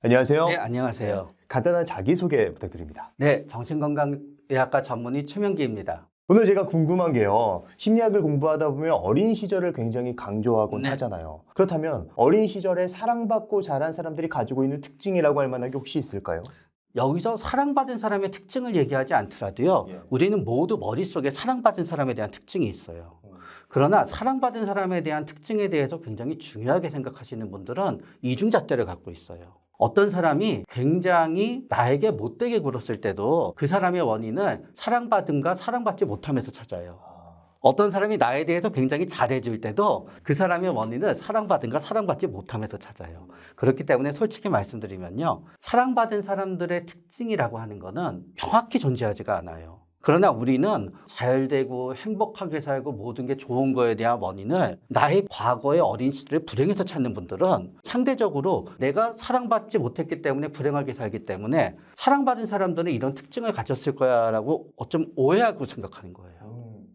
안녕하세요. 네, 안녕하세요. 간단한 자기소개 부탁드립니다. 네, 정신건강의학과 전문의 최명기입니다. 오늘 제가 궁금한 게요. 심리학을 공부하다 보면 어린 시절을 굉장히 강조하곤 네. 하잖아요. 그렇다면 어린 시절에 사랑받고 자란 사람들이 가지고 있는 특징이라고 할 만한 게 혹시 있을까요? 여기서 사랑받은 사람의 특징을 얘기하지 않더라도요. 예. 우리는 모두 머릿속에 사랑받은 사람에 대한 특징이 있어요. 그러나 사랑받은 사람에 대한 특징에 대해서 굉장히 중요하게 생각하시는 분들은 이중잣대를 갖고 있어요. 어떤 사람이 굉장히 나에게 못되게 굴었을 때도 그 사람의 원인을 사랑받은가 사랑받지 못함에서 찾아요. 어떤 사람이 나에 대해서 굉장히 잘해줄 때도 그 사람의 원인을 사랑받은가 사랑받지 못함에서 찾아요. 그렇기 때문에 솔직히 말씀드리면요. 사랑받은 사람들의 특징이라고 하는 거는 명확히 존재하지가 않아요. 그러나 우리는 잘 되고 행복하게 살고 모든 게 좋은 거에 대한 원인을 나의 과거의 어린 시절의 불행에서 찾는 분들은 상대적으로 내가 사랑받지 못했기 때문에 불행하게 살기 때문에 사랑받은 사람들은 이런 특징을 가졌을 거야라고 어쩜 오해하고 생각하는 거예요.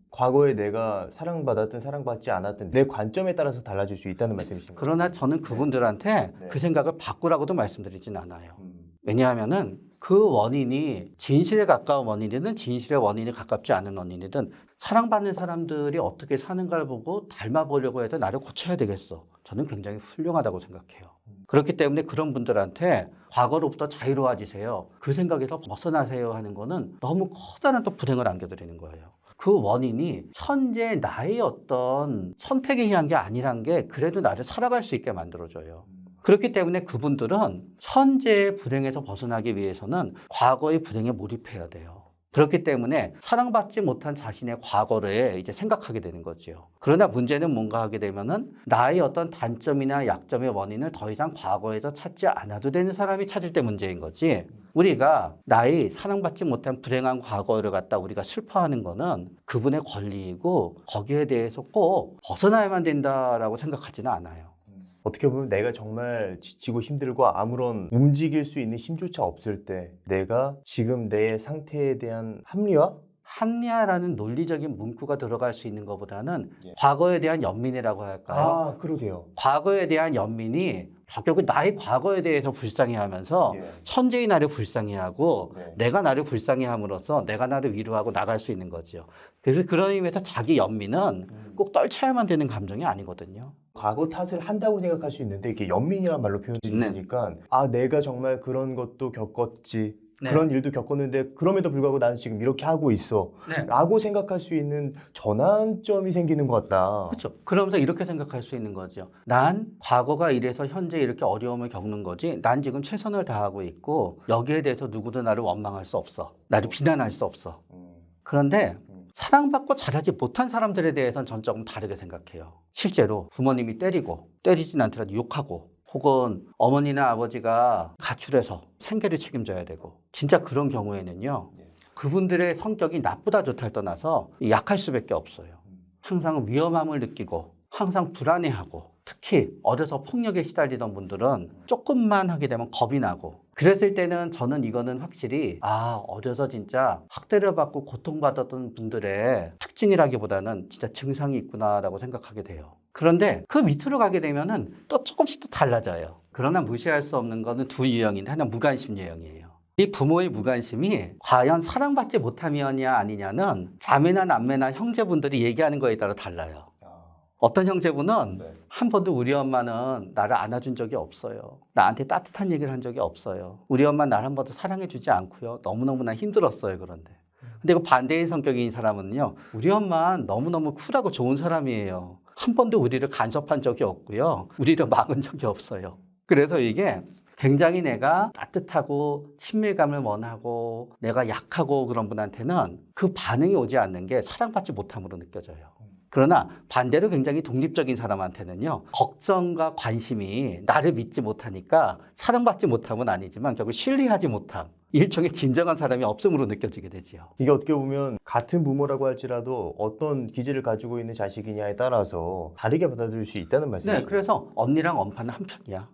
과거에 내가 사랑받았든 사랑받지 않았든 내 관점에 따라서 달라질 수 있다는 말씀이신가요? 그러나 저는 그분들한테 네. 그 생각을 바꾸라고도 말씀드리진 않아요. 왜냐하면은 그 원인이 진실에 가까운 원인이든 진실의 원인에 가깝지 않은 원인이든 사랑받는 사람들이 어떻게 사는가를 보고 닮아보려고 해서 나를 고쳐야 되겠어. 저는 굉장히 훌륭하다고 생각해요. 그렇기 때문에 그런 분들한테 과거로부터 자유로워지세요. 그 생각에서 벗어나세요 하는 거는 너무 커다란 또 불행을 안겨드리는 거예요. 그 원인이 현재 나의 어떤 선택에 의한 게 아니란 게 그래도 나를 살아갈 수 있게 만들어줘요. 그렇기 때문에 그분들은 현재의 불행에서 벗어나기 위해서는 과거의 불행에 몰입해야 돼요. 그렇기 때문에 사랑받지 못한 자신의 과거를 이제 생각하게 되는 거죠. 그러나 문제는 뭔가 하게 되면은 나의 어떤 단점이나 약점의 원인을 더 이상 과거에서 찾지 않아도 되는 사람이 찾을 때 문제인 거지. 우리가 나의 사랑받지 못한 불행한 과거를 갖다 우리가 슬퍼하는 거는 그분의 권리이고 거기에 대해서 꼭 벗어나야만 된다라고 생각하지는 않아요. 어떻게 보면 내가 정말 지치고 힘들고 아무런 움직일 수 있는 힘조차 없을 때 내가 지금 내 상태에 대한 합리화? 합리화라는 논리적인 문구가 들어갈 수 있는 것보다는 예. 과거에 대한 연민이라고 할까요? 아, 그러게요. 과거에 대한 연민이 결국 나의 과거에 대해서 불쌍해하면서 예. 현재의 나를 불쌍해하고 네. 내가 나를 불쌍해함으로써 내가 나를 위로하고 나갈 수 있는 거죠. 그래서 그런 의미에서 자기 연민은 꼭 떨쳐야만 되는 감정이 아니거든요. 과거 탓을 한다고 생각할 수 있는데 이게 연민이란 말로 표현해 주시니까 아, 내가 정말 그런 것도 겪었지. 네. 그런 일도 겪었는데 그럼에도 불구하고 나는 지금 이렇게 하고 있어. 네. 라고 생각할 수 있는 전환점이 생기는 것 같다. 그렇죠. 그러면서 이렇게 생각할 수 있는 거죠. 난 과거가 이래서 현재 이렇게 어려움을 겪는 거지. 난 지금 최선을 다하고 있고 여기에 대해서 누구도 나를 원망할 수 없어. 나를 비난할 수 없어. 그런데 사랑받고 자라지 못한 사람들에 대해서는 전 조금 다르게 생각해요. 실제로 부모님이 때리진 않더라도 욕하고 혹은 어머니나 아버지가 가출해서 생계를 책임져야 되고 진짜 그런 경우에는요. 그분들의 성격이 나쁘다 좋다를 떠나서 약할 수밖에 없어요. 항상 위험함을 느끼고 항상 불안해하고 특히 어려서 폭력에 시달리던 분들은 조금만 하게 되면 겁이 나고 그랬을 때는 저는 이거는 확실히 어려서 진짜 학대를 받고 고통받았던 분들의 특징이라기보다는 진짜 증상이 있구나라고 생각하게 돼요. 그런데 그 밑으로 가게 되면은 또 조금씩 또 달라져요. 그러나 무시할 수 없는 거는 두 유형인데 하나는 무관심 유형이에요. 이 부모의 무관심이 과연 사랑받지 못함이었냐 아니냐는 자매나 남매나 형제분들이 얘기하는 거에 따라 달라요. 어떤 형제분은 한 번도 우리 엄마는 나를 안아준 적이 없어요. 나한테 따뜻한 얘기를 한 적이 없어요. 우리 엄마는 나를 한 번도 사랑해주지 않고요. 너무너무나 힘들었어요. 그런데. 근데 그 반대인 성격인 사람은요. 우리 엄마는 너무너무 쿨하고 좋은 사람이에요. 한 번도 우리를 간섭한 적이 없고요. 우리를 막은 적이 없어요. 그래서 이게 굉장히 내가 따뜻하고 친밀감을 원하고 내가 약하고 그런 분한테는 그 반응이 오지 않는 게 사랑받지 못함으로 느껴져요. 그러나 반대로 굉장히 독립적인 사람한테는요. 걱정과 관심이 나를 믿지 못하니까 사랑받지 못함은 아니지만 결국 신뢰하지 못함. 일종의 진정한 사람이 없음으로 느껴지게 되지요. 이게 어떻게 보면 같은 부모라고 할지라도 어떤 기질을 가지고 있는 자식이냐에 따라서 다르게 받아들일 수 있다는 말씀이시죠? 네, 그래서 언니랑 엄마는 한 편이야.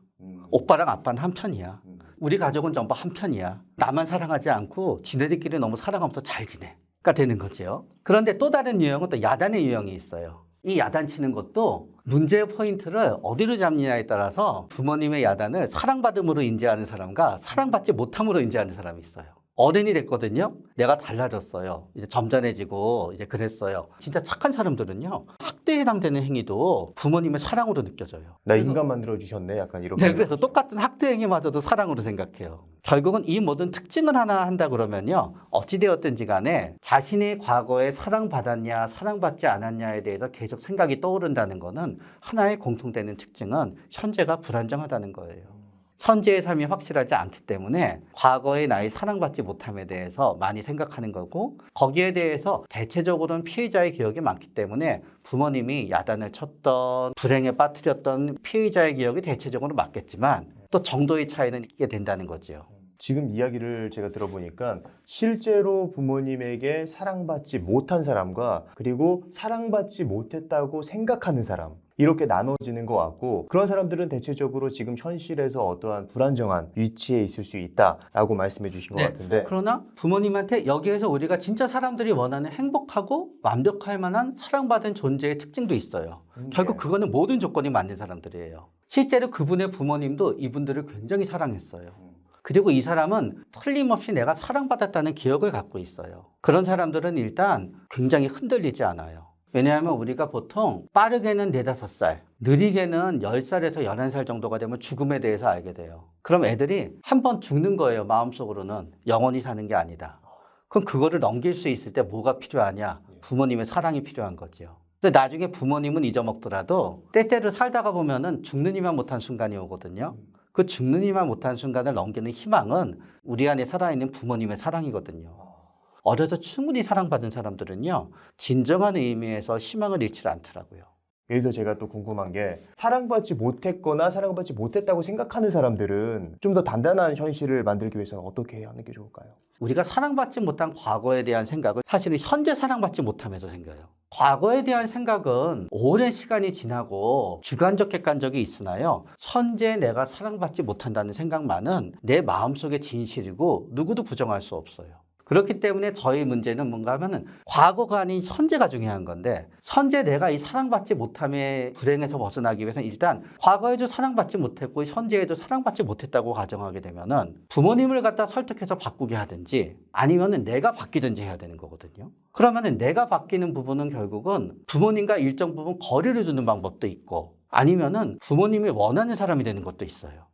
오빠랑 아빠는 한 편이야. 우리 가족은 전부 한 편이야. 나만 사랑하지 않고 지네들끼리 너무 사랑하면서 잘 지내. 가 되는 거죠. 그런데 또 다른 유형은 또 야단의 유형이 있어요. 이 야단치는 것도 문제의 포인트를 어디로 잡느냐에 따라서 부모님의 야단을 사랑받음으로 인지하는 사람과 사랑받지 못함으로 인지하는 사람이 있어요. 어른이 됐거든요. 내가 달라졌어요. 이제 점잖해지고 이제 그랬어요. 진짜 착한 사람들은요. 학대에 해당되는 행위도 부모님의 사랑으로 느껴져요. 나 그래서- 인간 만들어 주셨네. 약간 이렇게. 네, 그래서 똑같은 학대 행위마저도 사랑으로 생각해요. 결국은 이 모든 특징을 하나 한다 그러면요. 어찌되었든지 간에 자신이 과거에 사랑받았냐, 사랑받지 않았냐에 대해서 계속 생각이 떠오른다는 거는 하나의 공통되는 특징은 현재가 불안정하다는 거예요. 현재의 삶이 확실하지 않기 때문에 과거의 나의 사랑받지 못함에 대해서 많이 생각하는 거고 거기에 대해서 대체적으로는 피해자의 기억이 많기 때문에 부모님이 야단을 쳤던 불행에 빠뜨렸던 피해자의 기억이 대체적으로 맞겠지만 또 정도의 차이는 있게 된다는 거죠. 지금 이야기를 제가 들어보니까 실제로 부모님에게 사랑받지 못한 사람과 그리고 사랑받지 못했다고 생각하는 사람 이렇게 나눠지는 것 같고 그런 사람들은 대체적으로 지금 현실에서 어떠한 불안정한 위치에 있을 수 있다라고 말씀해 주신 것 네. 같은데 그러나 부모님한테 여기에서 우리가 진짜 사람들이 원하는 행복하고 완벽할 만한 사랑받은 존재의 특징도 있어요. 결국 그거는 모든 조건이 맞는 사람들이에요. 실제로 그분의 부모님도 이분들을 굉장히 사랑했어요. 그리고 이 사람은 틀림없이 내가 사랑받았다는 기억을 갖고 있어요. 그런 사람들은 일단 굉장히 흔들리지 않아요. 왜냐하면 우리가 보통 빠르게는 4, 5살, 느리게는 10살에서 11살 정도가 되면 죽음에 대해서 알게 돼요. 그럼 애들이 한 번 죽는 거예요. 마음속으로는. 영원히 사는 게 아니다. 그럼 그거를 넘길 수 있을 때 뭐가 필요하냐? 부모님의 사랑이 필요한 거죠. 근데 나중에 부모님은 잊어먹더라도 때때로 살다가 보면은 죽는 이만 못한 순간이 오거든요. 그 죽는 이만 못한 순간을 넘기는 희망은 우리 안에 살아있는 부모님의 사랑이거든요. 어려서 충분히 사랑받은 사람들은요, 진정한 의미에서 희망을 잃지 않더라고요. 여기서 제가 또 궁금한 게 사랑받지 못했거나 사랑받지 못했다고 생각하는 사람들은 좀 더 단단한 현실을 만들기 위해서는 어떻게 하는 게 좋을까요? 우리가 사랑받지 못한 과거에 대한 생각을 사실은 현재 사랑받지 못하면서 생겨요. 과거에 대한 생각은 오랜 시간이 지나고 주관적 객관적이 있으나요. 현재 내가 사랑받지 못한다는 생각만은 내 마음속의 진실이고 누구도 부정할 수 없어요. 그렇기 때문에 저희 문제는 뭔가 하면은 과거가 아닌 현재가 중요한 건데 현재 내가 이 사랑받지 못함의 불행에서 벗어나기 위해서는 일단 과거에도 사랑받지 못했고 현재에도 사랑받지 못했다고 가정하게 되면은 부모님을 갖다 설득해서 바꾸게 하든지 아니면은 내가 바뀌든지 해야 되는 거거든요. 그러면은 내가 바뀌는 부분은 결국은 부모님과 일정 부분 거리를 두는 방법도 있고 아니면은 부모님이 원하는 사람이 되는 것도 있어요.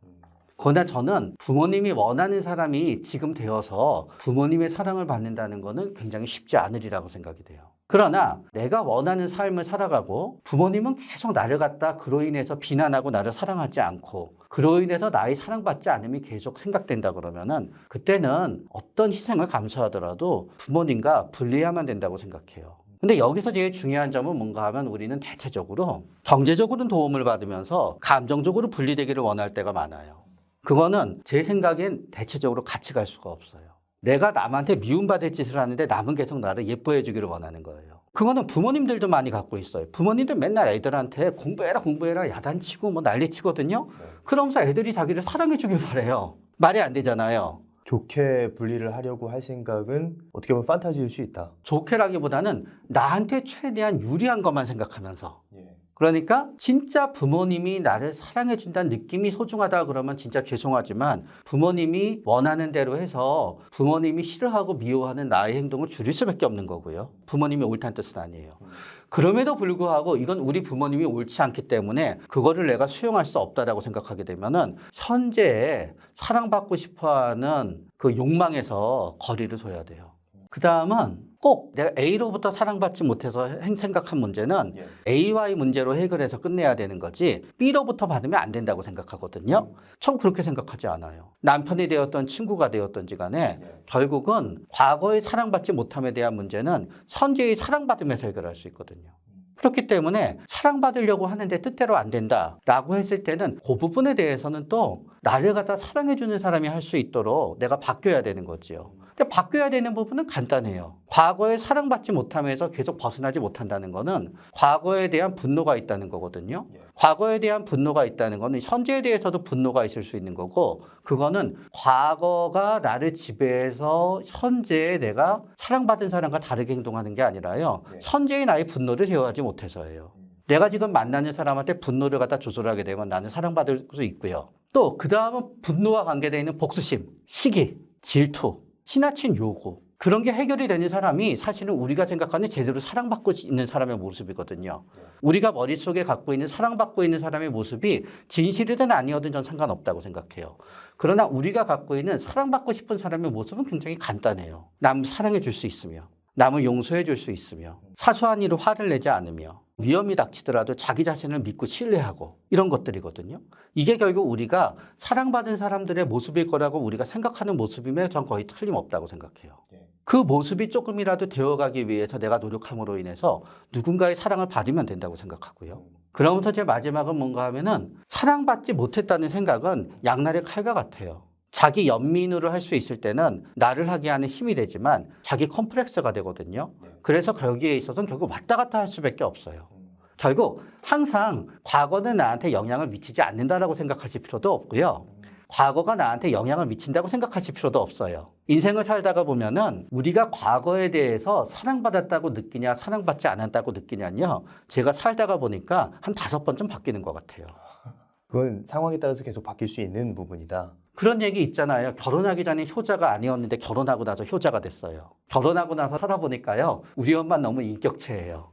그러나 저는 부모님이 원하는 사람이 지금 되어서 부모님의 사랑을 받는다는 것은 굉장히 쉽지 않으리라고 생각이 돼요. 그러나 내가 원하는 삶을 살아가고 부모님은 계속 나를 갖다 그로 인해서 비난하고 나를 사랑하지 않고 그로 인해서 나의 사랑받지 않음이 계속 생각된다 그러면은 그때는 어떤 희생을 감수하더라도 부모님과 분리해야만 된다고 생각해요. 근데 여기서 제일 중요한 점은 뭔가 하면 우리는 대체적으로 경제적으로는 도움을 받으면서 감정적으로 분리되기를 원할 때가 많아요. 그거는 제 생각엔 대체적으로 같이 갈 수가 없어요. 내가 남한테 미움받을 짓을 하는데 남은 계속 나를 예뻐해 주기를 원하는 거예요. 그거는 부모님들도 많이 갖고 있어요. 부모님들 맨날 애들한테 공부해라 야단치고 뭐 난리치거든요. 그러면서 애들이 자기를 사랑해 주길 바래요. 말이 안 되잖아요. 좋게 분리를 하려고 할 생각은 어떻게 보면 판타지일 수 있다. 좋게라기보다는 나한테 최대한 유리한 것만 생각하면서 그러니까 진짜 부모님이 나를 사랑해 준다는 느낌이 소중하다 그러면 진짜 죄송하지만 부모님이 원하는 대로 해서 부모님이 싫어하고 미워하는 나의 행동을 줄일 수밖에 없는 거고요. 부모님이 옳다는 뜻은 아니에요. 그럼에도 불구하고 이건 우리 부모님이 옳지 않기 때문에 그거를 내가 수용할 수 없다라고 생각하게 되면은 현재에 사랑받고 싶어하는 그 욕망에서 거리를 둬야 돼요. 그 다음은 꼭 내가 A로부터 사랑받지 못해서 생각한 문제는 A와의 문제로 해결해서 끝내야 되는 거지 B로부터 받으면 안 된다고 생각하거든요. 전 그렇게 생각하지 않아요. 남편이 되었던 친구가 되었던지 간에 결국은 과거의 사랑받지 못함에 대한 문제는 현재의 사랑받음에서 해결할 수 있거든요. 그렇기 때문에 사랑받으려고 하는데 뜻대로 안 된다라고 했을 때는 그 부분에 대해서는 또 나를 갖다 사랑해주는 사람이 할 수 있도록 내가 바뀌어야 되는 거지요. 근데 바뀌어야 되는 부분은 간단해요. 과거에 사랑받지 못하면서 계속 벗어나지 못한다는 거는 과거에 대한 분노가 있다는 거거든요. 과거에 대한 분노가 있다는 거는 현재에 대해서도 분노가 있을 수 있는 거고, 그거는 과거가 나를 지배해서 현재에 내가 사랑받은 사람과 다르게 행동하는 게 아니라요. 현재의 나의 분노를 제어하지 못해서예요. 내가 지금 만나는 사람한테 분노를 갖다 조절하게 되면 나는 사랑받을 수 있고요. 또 그 다음은 분노와 관계되어 있는 복수심, 시기, 질투, 지나친 요구, 그런 게 해결이 되는 사람이 사실은 우리가 생각하는 제대로 사랑받고 있는 사람의 모습이거든요. 우리가 머릿속에 갖고 있는 사랑받고 있는 사람의 모습이 진실이든 아니어든 전 상관없다고 생각해요. 그러나 우리가 갖고 있는 사랑받고 싶은 사람의 모습은 굉장히 간단해요. 남을 사랑해 줄 수 있으며, 남을 용서해 줄 수 있으며, 사소한 일로 화를 내지 않으며, 위험이 닥치더라도 자기 자신을 믿고 신뢰하고, 이런 것들이거든요. 이게 결국 우리가 사랑받은 사람들의 모습일 거라고 우리가 생각하는 모습이면 전 거의 틀림없다고 생각해요. 그 모습이 조금이라도 되어가기 위해서 내가 노력함으로 인해서 누군가의 사랑을 받으면 된다고 생각하고요. 그러면서 제 마지막은 뭔가 하면은, 사랑받지 못했다는 생각은 양날의 칼과 같아요. 자기 연민으로 할 수 있을 때는 나를 하게 하는 힘이 되지만 자기 컴플렉스가 되거든요. 그래서 거기에 있어서는 결국 왔다 갔다 할 수밖에 없어요. 결국 항상 과거는 나한테 영향을 미치지 않는다라고 생각하실 필요도 없고요. 과거가 나한테 영향을 미친다고 생각하실 필요도 없어요. 인생을 살다가 보면은 우리가 과거에 대해서 사랑받았다고 느끼냐, 사랑받지 않았다고 느끼냐는요, 제가 살다가 보니까 한 5번쯤 바뀌는 것 같아요. 그건 상황에 따라서 계속 바뀔 수 있는 부분이다. 그런 얘기 있잖아요. 결혼하기 전에 효자가 아니었는데 결혼하고 나서 효자가 됐어요. 결혼하고 나서 살아보니까요, 우리 엄마는 너무 인격체예요.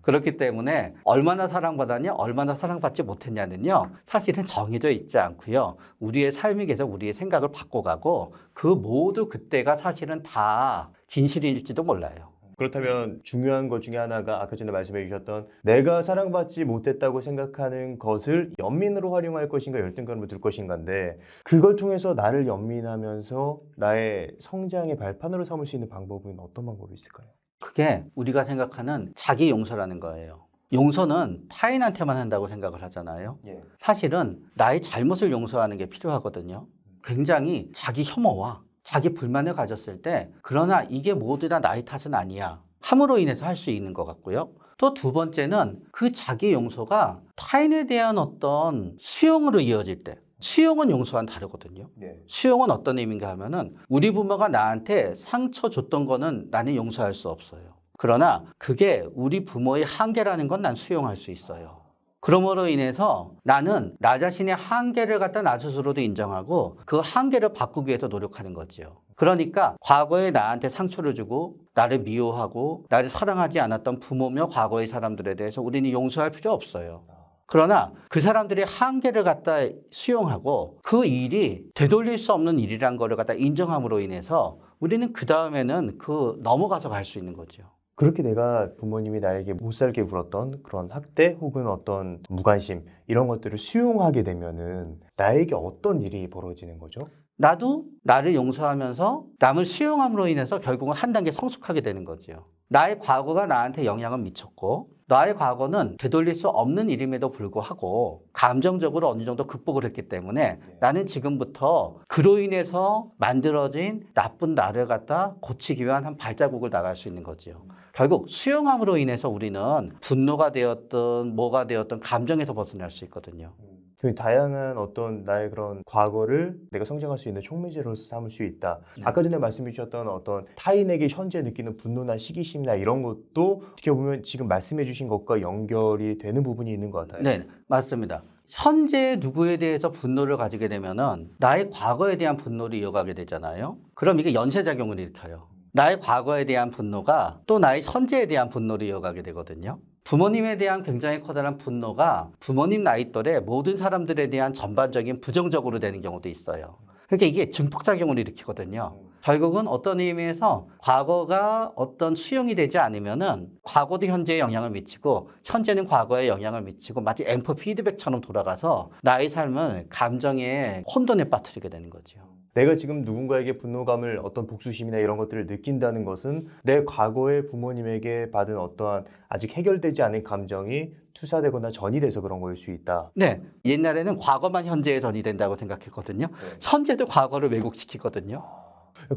그렇기 때문에 얼마나 사랑받았냐, 얼마나 사랑받지 못했냐는요, 사실은 정해져 있지 않고요. 우리의 삶이 계속 우리의 생각을 바꿔가고, 그 모두 그때가 사실은 다 진실일지도 몰라요. 그렇다면 중요한 것 중에 하나가 아까 전에 말씀해 주셨던, 내가 사랑받지 못했다고 생각하는 것을 연민으로 활용할 것인가 열등감으로 둘 것인가인데, 그걸 통해서 나를 연민하면서 나의 성장의 발판으로 삼을 수 있는 방법은 어떤 방법이 있을까요? 그게 우리가 생각하는 자기 용서라는 거예요. 용서는 타인한테만 한다고 생각을 하잖아요. 사실은 나의 잘못을 용서하는 게 필요하거든요. 굉장히 자기 혐오와 자기 불만을 가졌을 때, 그러나 이게 모두 다 나의 탓은 아니야, 함으로 인해서 할 수 있는 것 같고요. 또 두 번째는 그 자기 용서가 타인에 대한 어떤 수용으로 이어질 때, 수용은 용서와는 다르거든요. 수용은 어떤 의미인가 하면은, 우리 부모가 나한테 상처 줬던 거는 나는 용서할 수 없어요. 그러나 그게 우리 부모의 한계라는 건 난 수용할 수 있어요. 그러므로 인해서 나는 나 자신의 한계를 갖다 나 스스로도 인정하고 그 한계를 바꾸기 위해서 노력하는 거지요. 그러니까 과거에 나한테 상처를 주고 나를 미워하고 나를 사랑하지 않았던 부모며 과거의 사람들에 대해서 우리는 용서할 필요 없어요. 그러나 그 사람들의 한계를 갖다 수용하고 그 일이 되돌릴 수 없는 일이란 거를 갖다 인정함으로 인해서 우리는 그 다음에는 넘어가서 갈 수 있는 거죠. 그렇게 내가 부모님이 나에게 못 살게 굴었던 그런 학대 혹은 어떤 무관심, 이런 것들을 수용하게 되면은 나에게 어떤 일이 벌어지는 거죠? 나도 나를 용서하면서 남을 수용함으로 인해서 결국은 한 단계 성숙하게 되는 거죠. 나의 과거가 나한테 영향을 미쳤고, 나의 과거는 되돌릴 수 없는 일임에도 불구하고 감정적으로 어느 정도 극복을 했기 때문에 나는 지금부터 그로 인해서 만들어진 나쁜 나를 갖다 고치기 위한 한 발자국을 나갈 수 있는 거죠. 결국 수용함으로 인해서 우리는 분노가 되었든 뭐가 되었든 감정에서 벗어날 수 있거든요. 그 다양한 어떤 나의 그런 과거를 내가 성장할 수 있는 촉매제로서 삼을 수 있다. 아까 전에 말씀해 주셨던 어떤 타인에게 현재 느끼는 분노나 시기심이나 이런 것도 어떻게 보면 지금 말씀해 주신 것과 연결이 되는 부분이 있는 것 같아요. 네, 맞습니다. 현재 누구에 대해서 분노를 가지게 되면은 나의 과거에 대한 분노를 이어가게 되잖아요. 그럼 이게 연쇄작용을 일으켜요. 나의 과거에 대한 분노가 또 나의 현재에 대한 분노를 이어가게 되거든요. 부모님에 대한 굉장히 커다란 분노가 부모님 나이 또래 모든 사람들에 대한 전반적인 부정적으로 되는 경우도 있어요. 그러니까 이게 증폭작용을 일으키거든요. 결국은 어떤 의미에서 과거가 어떤 수용이 되지 않으면은 과거도 현재에 영향을 미치고 현재는 과거에 영향을 미치고 마치 앰프 피드백처럼 돌아가서 나의 삶을 감정의 혼돈에 빠뜨리게 되는 거죠. 내가 지금 누군가에게 분노감을, 어떤 복수심이나 이런 것들을 느낀다는 것은 내 과거에 부모님에게 받은 어떠한 아직 해결되지 않은 감정이 투사되거나 전이 돼서 그런 거일 수 있다. 네, 옛날에는 과거만 현재에 전이 된다고 생각했거든요. 현재도 과거를 왜곡시키거든요.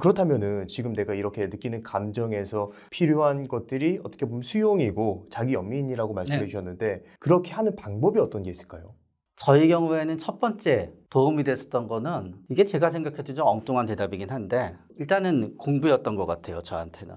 그렇다면은 지금 내가 이렇게 느끼는 감정에서 필요한 것들이 어떻게 보면 수용이고 자기 연민이라고 말씀해 네. 주셨는데 그렇게 하는 방법이 어떤 게 있을까요? 저희 경우에는 첫 번째 도움이 됐었던 거는 이게 제가 생각해도 좀 엉뚱한 대답이긴 한데 일단은 공부였던 것 같아요. 저한테는.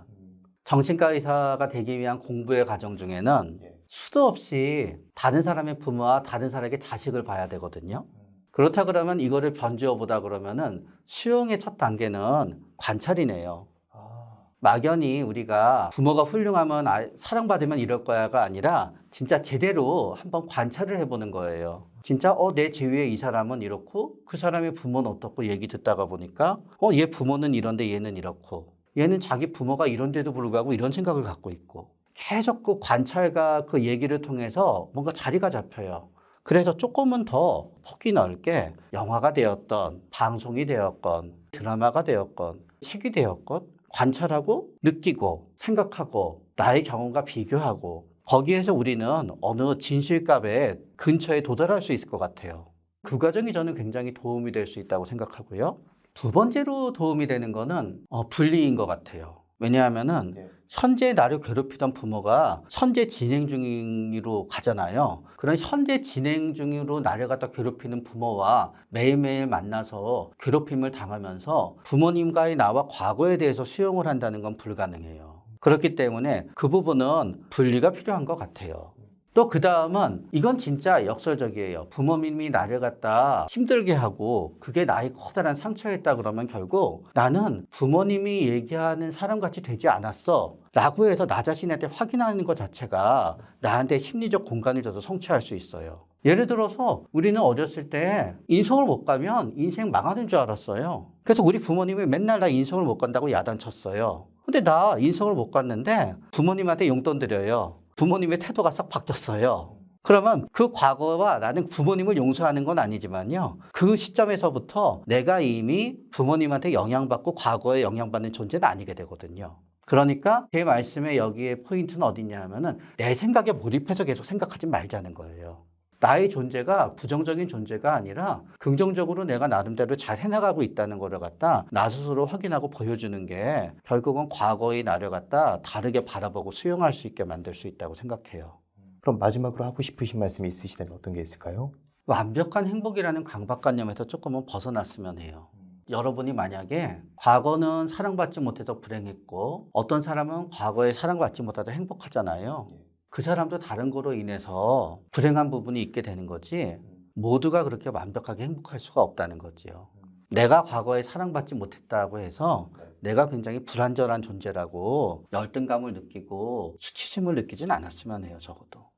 정신과 의사가 되기 위한 공부의 과정 중에는 예. 수도 없이 다른 사람의 부모와 다른 사람에게 자식을 봐야 되거든요. 그렇다 그러면 이거를 변주어 보다 그러면은 수용의 첫 단계는 관찰이네요. 아, 막연히 우리가 부모가 훌륭하면 사랑받으면 이럴 거야가 아니라 진짜 제대로 한번 관찰을 해보는 거예요. 진짜 내 주위에 이 사람은 이렇고 그 사람의 부모는 어떻고 얘기 듣다가 보니까 얘 부모는 이런데 얘는 이렇고 얘는 자기 부모가 이런데도 불구하고 이런 생각을 갖고 있고 계속 그 관찰과 그 얘기를 통해서 뭔가 자리가 잡혀요. 그래서 조금은 더 폭이 넓게 영화가 되었건 방송이 되었건 드라마가 되었건 책이 되었건 관찰하고 느끼고 생각하고 나의 경험과 비교하고 거기에서 우리는 어느 진실값의 근처에 도달할 수 있을 것 같아요. 그 과정이 저는 굉장히 도움이 될 수 있다고 생각하고요. 두 번째로 도움이 되는 거는 분리인 것 같아요. 왜냐하면은 네. 현재 나를 괴롭히던 부모가 현재 진행 중으로 가잖아요. 그런 현재 진행 중으로 나를 갖다 괴롭히는 부모와 매일매일 만나서 괴롭힘을 당하면서 부모님과의 나와 과거에 대해서 수용을 한다는 건 불가능해요. 그렇기 때문에 그 부분은 분리가 필요한 것 같아요. 또 그 다음은 이건 진짜 역설적이에요. 부모님이 나를 갖다 힘들게 하고 그게 나의 커다란 상처였다 그러면 결국 나는 부모님이 얘기하는 사람같이 되지 않았어 라고 해서 나 자신한테 확인하는 것 자체가 나한테 심리적 공간을 줘서 성취할 수 있어요. 예를 들어서 우리는 어렸을 때 인성을 못 가면 인생 망하는 줄 알았어요. 그래서 우리 부모님이 맨날 나 인성을 못 간다고 야단쳤어요. 근데 나 인성을 못 갔는데 부모님한테 용돈 드려요. 부모님의 태도가 싹 바뀌었어요. 그러면 그 과거와 나는 부모님을 용서하는 건 아니지만요. 그 시점에서부터 내가 이미 부모님한테 영향받고 과거에 영향받는 존재는 아니게 되거든요. 그러니까 제 말씀에 여기에 포인트는 어디냐 하면은 내 생각에 몰입해서 계속 생각하지 말자는 거예요. 나의 존재가 부정적인 존재가 아니라 긍정적으로 내가 나름대로 잘 해나가고 있다는 거를 갖다 나 스스로 확인하고 보여주는 게 결국은 과거의 나를 갖다 다르게 바라보고 수용할 수 있게 만들 수 있다고 생각해요. 그럼 마지막으로 하고 싶으신 말씀이 있으시다면 어떤 게 있을까요? 완벽한 행복이라는 강박관념에서 조금은 벗어났으면 해요. 여러분이 만약에 과거는 사랑받지 못해서 불행했고 어떤 사람은 과거에 사랑받지 못해서 행복하잖아요. 그 사람도 다른 거로 인해서 불행한 부분이 있게 되는 거지 모두가 그렇게 완벽하게 행복할 수가 없다는 거지요. 내가 과거에 사랑받지 못했다고 해서 내가 굉장히 불완전한 존재라고 열등감을 느끼고 수치심을 느끼진 않았으면 해요. 적어도.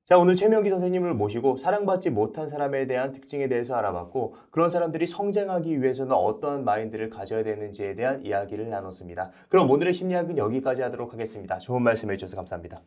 자, 오늘 최명기 선생님을 모시고 사랑받지 못한 사람에 대한 특징에 대해서 알아봤고 그런 사람들이 성장하기 위해서는 어떤 마인드를 가져야 되는지에 대한 이야기를 나눴습니다. 그럼 오늘의 심리학은 여기까지 하도록 하겠습니다. 좋은 말씀 해주셔서 감사합니다.